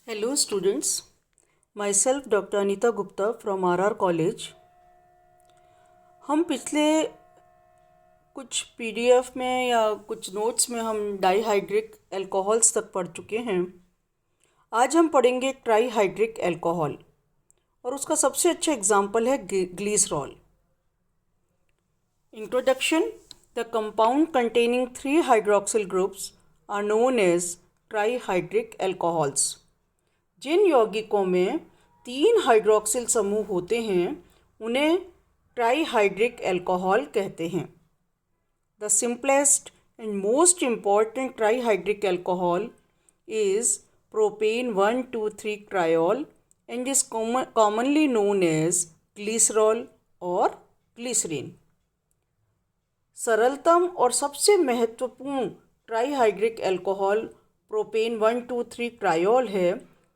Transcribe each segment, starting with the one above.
Hello students, myself Dr. Anita Gupta from RR College। हम पिछले कुछ पीडीएफ में या कुछ नोट्स में हम डाईहाइड्रिक अल्कोहल्स तक पढ़ चुके हैं। आज हम पढ़ेंगे ट्राईहाइड्रिक अल्कोहल और उसका सबसे अच्छा एग्जाम्पल है glycerol. Introduction. The compound containing 3 hydroxyl groups are known as trihydric alcohols. जिन यौगिकों में 3 हाइड्रोक्सिल समूह होते हैं उन्हें ट्राईहाइड्रिक अल्कोहल कहते हैं। The simplest and most important trihydric alcohol is propane 1,2,3 triol and is commonly known as glycerol और ग्लिसरीन। सरलतम और सबसे महत्वपूर्ण ट्राईहाइड्रिक अल्कोहल प्रोपेन 1,2,3 ट्रायोल है,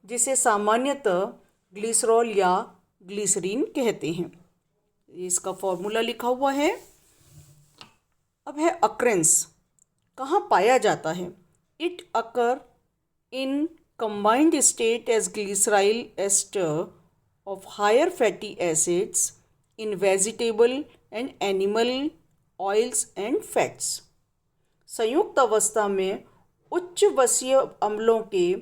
जिसे सामान्यतः ग्लिसरॉल या ग्लिसरीन कहते हैं। इसका फॉर्मूला लिखा हुआ है। अब है अक्रेंस, कहाँ पाया जाता है। It occur in combined state as glyceryl ester of higher fatty acids in vegetable and animal oils and fats. संयुक्त अवस्था में उच्च वसीय अम्लों के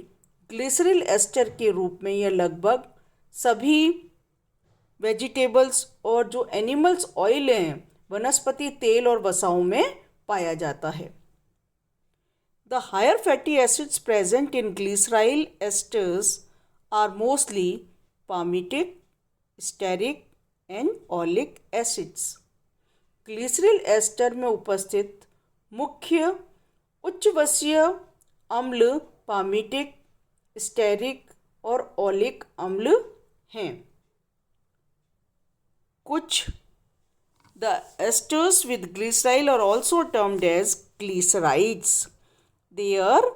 ग्लिसरल एस्टर के रूप में यह लगभग सभी वेजिटेबल्स और जो एनिमल्स ऑयल हैं, वनस्पति तेल और वसाओं में पाया जाता है। The higher fatty acids present in glyceryl esters are mostly palmitic, stearic and oleic acids. Glycerol ester में उपस्थित मुख्य उच्च वसीय अम्ल पामिटिक, स्टेरिक और ओलिक अम्ल हैं। कुछ the esters with glyceryl are also termed as glycerides. Their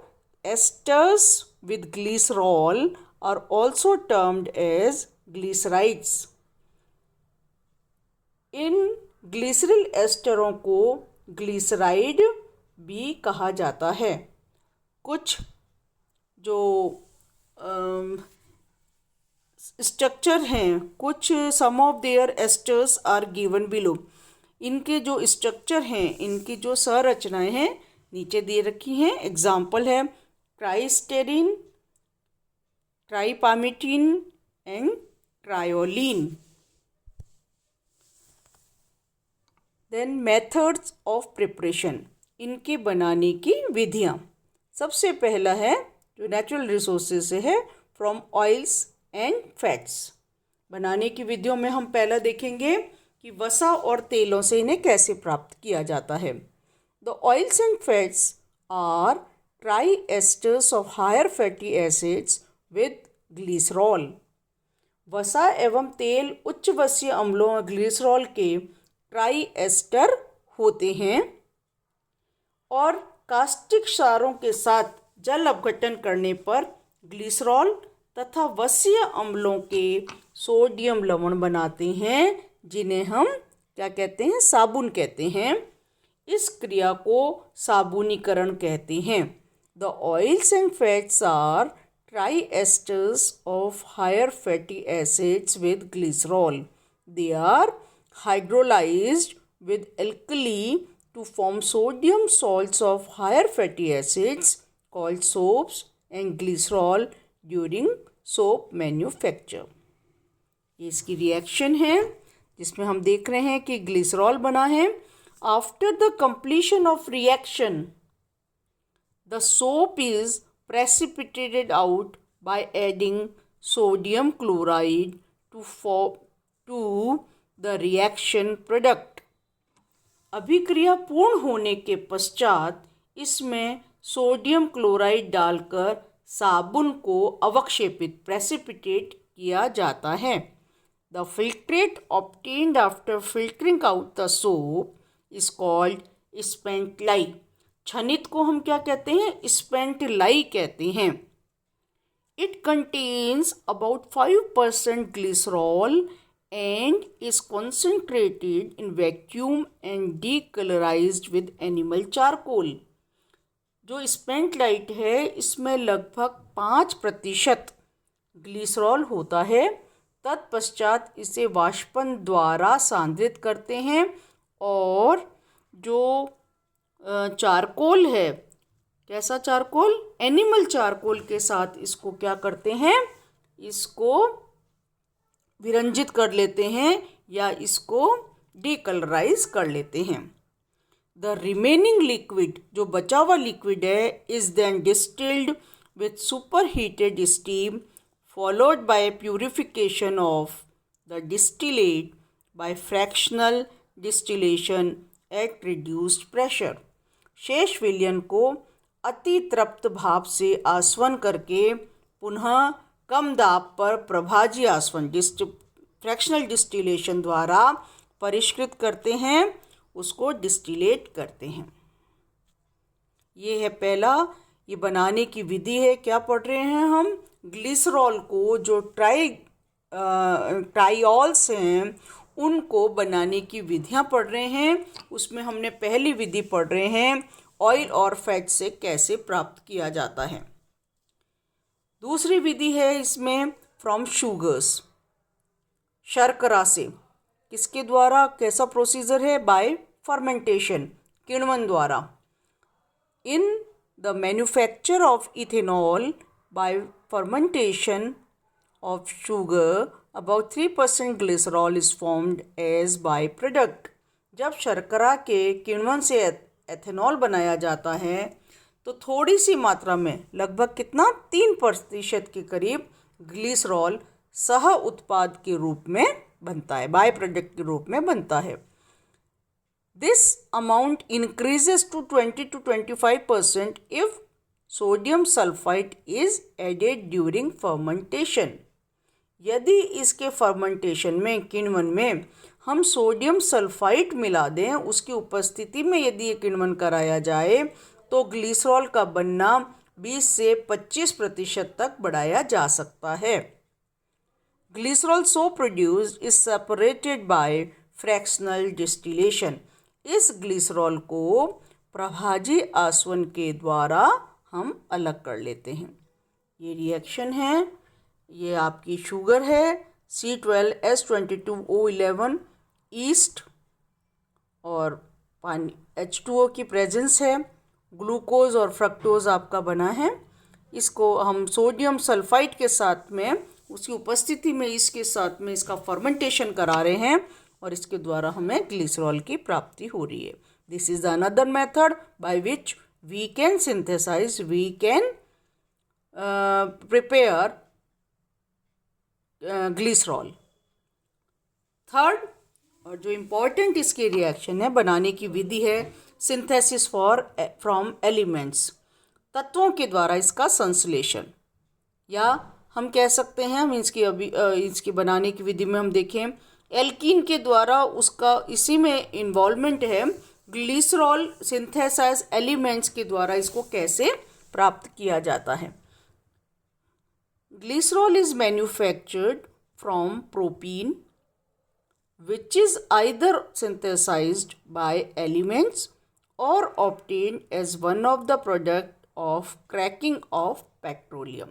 esters with glycerol are also termed as glycerides. इन ग्लिसरल एस्टरों को ग्लिसराइड भी कहा जाता है। कुछ जो स्ट्रक्चर हैं, कुछ some of their esters are given below. इनके जो स्ट्रक्चर हैं, इनकी जो संरचनाएं हैं नीचे दे रखी हैं। एग्जाम्पल है tristearin, tripalmitin and triolein. Then methods of preparation, इनके बनाने की विधियाँ। सबसे पहला है जो नेचुरल रिसोर्सेज से है, फ्रॉम ऑयल्स एंड फैट्स। बनाने की विधियों में हम पहला देखेंगे कि वसा और तेलों से इन्हें कैसे प्राप्त किया जाता है। The oils and fats are triesters of higher fatty acids with glycerol. वसा एवं तेल उच्च वसीय अम्लों ग्लिसरॉल के ट्राई एस्टर होते हैं और कास्टिक क्षारों के साथ जल अपघटन करने पर ग्लिसरॉल तथा वसीय अम्लों के सोडियम लवण बनाते हैं, जिन्हें हम क्या कहते हैं, साबुन कहते हैं। इस क्रिया को साबुनीकरण कहते हैं। The oils and fats are triesters of higher fatty acids with glycerol. They are hydrolysed with alkali to form sodium salts of higher fatty acids called soaps and glycerol during soap manufacture। ये इसकी reaction है जिसमें हम देख रहे हैं कि glycerol बना है। After the completion of reaction the soap is precipitated out by adding sodium chloride to the reaction product। अभिक्रिया पूर्ण होने के पश्चात इसमें सोडियम क्लोराइड डालकर साबुन को अवक्षेपित प्रेसिपिटेट किया जाता है। The filtrate obtained after filtering out the soap is called spent lye. छनित को हम क्या कहते हैं, स्पेंट लाई कहते हैं। It contains about 5% glycerol and is concentrated in vacuum and decolorized with animal charcoal। जो स्पेंट लाइट है इसमें लगभग 5% ग्लिसरॉल होता है। तत्पश्चात इसे वाष्पन द्वारा सांद्रित करते हैं और जो चारकोल है, कैसा चारकोल, एनिमल चारकोल के साथ इसको क्या करते हैं, इसको विरंजित कर लेते हैं या इसको डीकलराइज कर लेते हैं। द रिमेनिंग लिक्विड, जो बचा हुआ लिक्विड है, is then distilled with super heated steam followed by purification of the distillate by fractional distillation at reduced pressure. शेष विलयन को अति तृप्त भाप से आसवन करके पुनः कम दाब पर प्रभाजी आसवन फ्रैक्शनल डिस्टिलेशन द्वारा परिष्कृत करते हैं, उसको डिस्टिलेट करते हैं। ये है पहला, ये बनाने की विधि है। क्या पढ़ रहे हैं हम, ग्लिसरॉल को जो ट्राइऑल्स हैं उनको बनाने की विधियां पढ़ रहे हैं। उसमें हमने पहली विधि पढ़ रहे हैं, ऑयल और फैट से कैसे प्राप्त किया जाता है। दूसरी विधि है इसमें फ्रॉम शुगर्स, शर्करा से। किसके द्वारा, कैसा प्रोसीजर है, बाय फर्मेंटेशन, किण्वन द्वारा। In the manufacture of ethanol bye fermentation of sugar, about 3% glycerol is formed as by-product। जब शर्करा के किण्वन से एथेनॉल बनाया जाता है तो थोड़ी सी मात्रा में, लगभग कितना, 3% के करीब ग्लिसरॉल सह उत्पाद के रूप में बनता है, बाय प्रोडक्ट के रूप में बनता है। This amount increases to 20 to 25% if sodium sulphide is added during fermentation. यदि इसके फर्मेंटेशन में, किण्वन में हम सोडियम सल्फाइड मिला दें, उसकी उपस्थिति में यदि ये किण्वन कराया जाए तो ग्लिसरॉल का बनना 20 से 25% तक बढ़ाया जा सकता है। Glycerol so produced is separated by fractional distillation. इस ग्लिसरॉल को प्रभाजी आसवन के द्वारा हम अलग कर लेते हैं। ये रिएक्शन है, ये आपकी शुगर है C12H22O11 ईस्ट और पानी H2O की प्रेजेंस है, ग्लूकोज और फ्रक्टोज आपका बना है। इसको हम सोडियम सल्फाइड के साथ में, उसकी उपस्थिति में, इसके साथ में इसका फर्मेंटेशन करा रहे हैं और इसके द्वारा हमें ग्लिसरॉल की प्राप्ति हो रही है। This is another method by which we can synthesize, we can prepare glycerol. Third, और जो इम्पोर्टेंट इसकी रिएक्शन है, बनाने की विधि है, सिंथेसिस फ्रॉम एलिमेंट्स। तत्वों के द्वारा इसका संश्लेषण, या हम कह सकते हैं, हम इसकी बनाने की विधि में हम देखें, एल्कीन के द्वारा उसका इसी में इन्वॉल्वमेंट है। ग्लिसरॉल सिंथेसाइज एलिमेंट्स के द्वारा इसको कैसे प्राप्त किया जाता है। Glycerol is manufactured from propene, which is either synthesized by elements or obtained as one of the product of cracking of petroleum।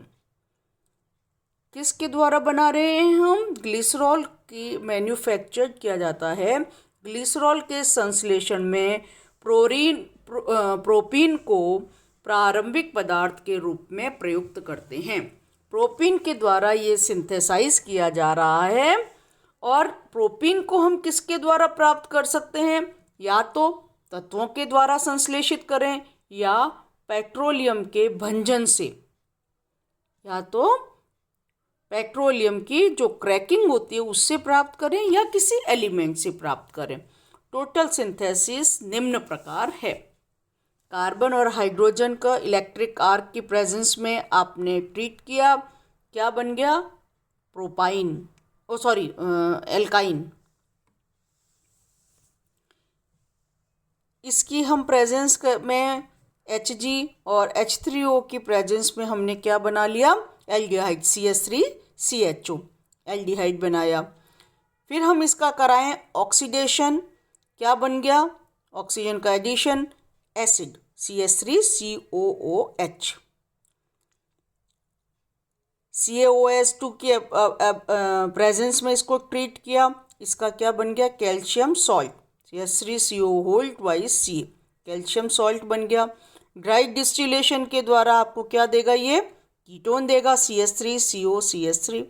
किसके द्वारा बना रहे हैं हम, ग्लिसरॉल की मैन्युफैक्चर किया जाता है। ग्लिसरॉल के संश्लेषण में प्रोपीन को प्रारंभिक पदार्थ के रूप में प्रयुक्त करते हैं। प्रोपीन के द्वारा ये सिंथेसाइज किया जा रहा है और प्रोपीन को हम किसके द्वारा प्राप्त कर सकते हैं, या तो तत्वों के द्वारा संश्लेषित करें या पेट्रोलियम के भंजन से, या तो पेट्रोलियम की जो क्रैकिंग होती है उससे प्राप्त करें या किसी एलिमेंट से प्राप्त करें। टोटल सिंथेसिस निम्न प्रकार है। कार्बन और हाइड्रोजन का इलेक्ट्रिक आर्क की प्रेजेंस में आपने ट्रीट किया, क्या बन गया, प्रोपाइन, एल्काइन। इसकी हम प्रेजेंस में Hg और H3O की प्रेजेंस में हमने क्या बना लिया, एल्डिहाइड, CH3CHO, एल्डिहाइड बनाया। फिर हम इसका कराएं ऑक्सीडेशन, क्या बन गया, ऑक्सीजन का एडिशन, एसिड, CH3COOH। CaOH2 के प्रेजेंस में इसको ट्रीट किया, इसका क्या बन गया, calcium salt, CH3CO2C, calcium salt बन गया। ड्राई डिस्टिलेशन के द्वारा आपको क्या देगा, ये कीटोन देगा, CH3COCH3।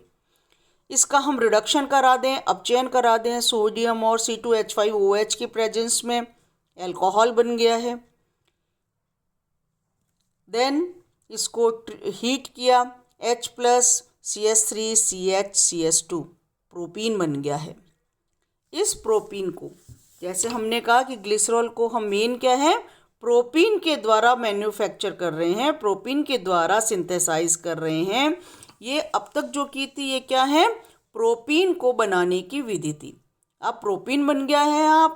इसका हम रिडक्शन करा दें, अपचयन करा दें सोडियम और C2H5OH के प्रेजेंस में, एल्कोहल बन गया है। देन इसको हीट किया, H+CH3CH2 प्रोपीन बन गया है। इस प्रोपीन को, जैसे हमने कहा कि ग्लिसरॉल को हम मेन क्या है, प्रोपीन के द्वारा मैन्युफैक्चर कर रहे हैं, प्रोपीन के द्वारा सिंथेसाइज कर रहे हैं। ये अब तक जो की थी ये क्या है, प्रोपीन को बनाने की विधि थी। अब प्रोपीन बन गया है,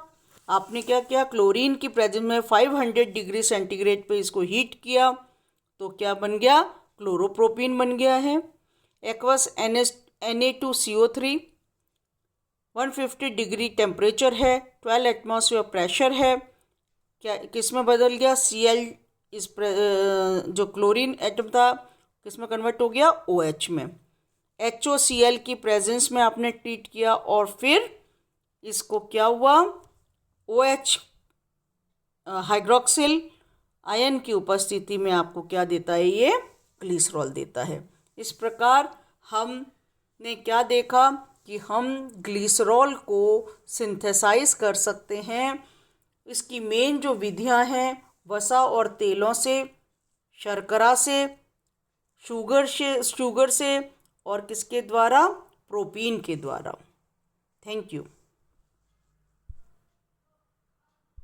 आपने क्या किया, क्लोरीन की प्रेजेंस में 500 डिग्री सेंटीग्रेड पे इसको हीट किया तो क्या बन गया, क्लोरोप्रोपीन बन गया है। एक्वस Na2CO3, 150 डिग्री टेम्परेचर है, 12 एटमॉस्फेयर प्रेशर है, क्या किस में बदल गया, Cl इस जो क्लोरीन एटम था किस में कन्वर्ट हो गया, OH में। HOCl की प्रेजेंस में आपने ट्रीट किया और फिर इसको क्या हुआ, OH हाइड्रोक्सिल आयन की उपस्थिति में आपको क्या देता है, ये ग्लिसरॉल देता है। इस प्रकार हमने क्या देखा कि हम ग्लिसरॉल को सिंथेसाइज कर सकते हैं। इसकी मेन जो विधियां हैं, वसा और तेलों से, शर्करा से, शुगर से और किसके द्वारा, प्रोपीन के द्वारा। Thank you.